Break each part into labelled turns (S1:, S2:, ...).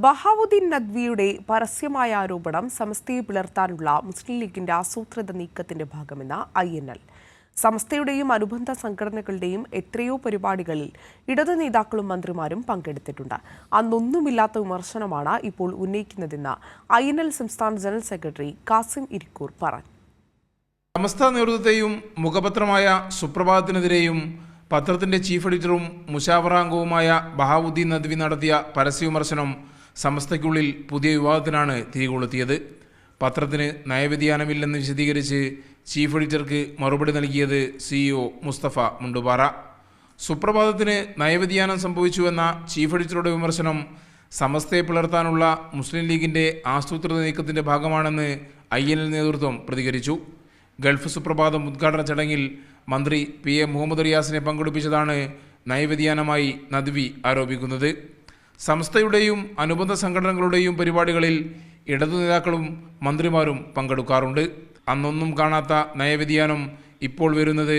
S1: ബഹാവുദ്ദീൻ നദ്വിയുടെ പരസ്യമായ ആരോപണം സമസ്തയെ പിളർത്താനുള്ള മുസ്ലിം ലീഗിന്റെ ആസൂത്രിത നീക്കത്തിന്റെ ഭാഗമെന്ന് INL. സമസ്തയുടെയും അനുബന്ധ സംഘടനകളുടെയും എത്രയോ പരിപാടികളിൽ ഇടതു നേതാക്കളും മന്ത്രിമാരും പങ്കെടുത്തിട്ടുണ്ട്. അന്നൊന്നുമില്ലാത്ത വിമർശനമാണ് ഇപ്പോൾ ഉന്നയിക്കുന്നതെന്ന് INL സംസ്ഥാന ജനറൽ സെക്രട്ടറി കാസിം ഇരിക്കൂർ പറഞ്ഞു.
S2: സമസ്ത നേതൃത്വത്തെയും മുഖപത്രമായ സുപ്രഭാതത്തിനെതിരെയും പത്രത്തിന്റെ ചീഫ് എഡിറ്ററും മുശാവറാംഗവുമായ ബഹാവുദ്ദീൻ നദ്വി നടത്തിയ പരസ്യ വിമർശനം സമസ്തയ്ക്കുള്ളിൽ പുതിയ വിവാദത്തിനാണ് തിരികൊളുത്തിയത്. പത്രത്തിന് നയവ്യതിയാനമില്ലെന്ന് വിശദീകരിച്ച് ചീഫ് എഡിറ്റർക്ക് മറുപടി നൽകിയത് CEO മുസ്തഫ മുണ്ടുപാറ. സുപ്രഭാതത്തിന് നയവ്യതിയാനം സംഭവിച്ചുവെന്ന ചീഫ് എഡിറ്ററുടെ വിമർശനം സമസ്തയെ പിളർത്താനുള്ള മുസ്ലിം ലീഗിന്റെ ആസൂത്രിത നീക്കത്തിന്റെ ഭാഗമാണെന്ന് INL നേതൃത്വം പ്രതികരിച്ചു. ഗൾഫ് സുപ്രഭാതം ഉദ്ഘാടന ചടങ്ങിൽ മന്ത്രി PM മുഹമ്മദ് റിയാസിനെ പങ്കെടുപ്പിച്ചതാണ് നയവ്യതിയാനമായി നദ്വി ആരോപിക്കുന്നത്. സംസ്ഥയുടെയും അനുബന്ധ സംഘടനകളുടെയും പരിപാടികളിൽ ഇടതു നേതാക്കളും മന്ത്രിമാരും പങ്കെടുക്കാറുണ്ട്. അന്നൊന്നും കാണാത്ത നയവ്യതിയാനം ഇപ്പോൾ വരുന്നത്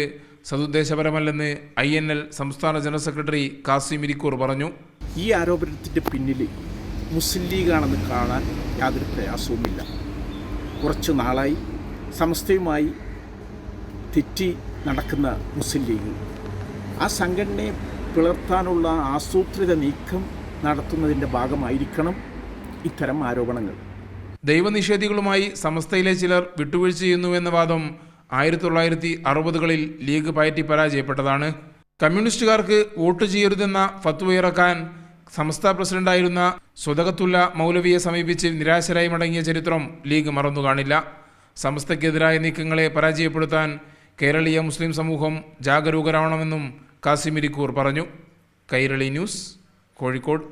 S2: സതുദ്ദേശപരമല്ലെന്ന് INL സംസ്ഥാന ജനറൽ സെക്രട്ടറി കാസിം ഇരിക്കൂർ പറഞ്ഞു.
S3: ഈ ആരോപണത്തിൻ്റെ പിന്നിൽ മുസ്ലിം ലീഗാണെന്ന് കാണാൻ യാതൊരു പ്രയാസവുമില്ല. കുറച്ച് നാളായി സമസ്തയുമായി തെറ്റി നടക്കുന്ന മുസ്ലിം ലീഗ് ആ സംഘടനയെ പിളർത്താനുള്ള ആസൂത്രിത നീക്കം നടത്തുന്നതിൻ്റെ ഭാഗമായിരിക്കണം ഇത്തരം ആരോപണങ്ങൾ.
S2: ദൈവനിഷേധികളുമായി സമസ്തയിലെ ചിലർ വിട്ടുവീഴ്ച ചെയ്യുന്നുവെന്ന വാദം 1960കളിൽ ലീഗ് പയറ്റി പരാജയപ്പെട്ടതാണ്. കമ്മ്യൂണിസ്റ്റുകാർക്ക് വോട്ട് ചെയ്യരുതെന്ന ഫത്വ ഇറക്കാൻ സംസ്ഥാന പ്രസിഡന്റായിരുന്ന സ്വതകത്തുല്ല മൗലവിയെ സമീപിച്ച് നിരാശരായി മടങ്ങിയ ചരിത്രം ലീഗ് മറന്നു കാണില്ല. സമസ്തയ്ക്കെതിരായ നീക്കങ്ങളെ പരാജയപ്പെടുത്താൻ കേരളീയ മുസ്ലിം സമൂഹം ജാഗരൂകരാവണമെന്നും കാസിം ഇരിക്കൂർ പറഞ്ഞു. കൈരളി ന്യൂസ്, കോഴിക്കോട്.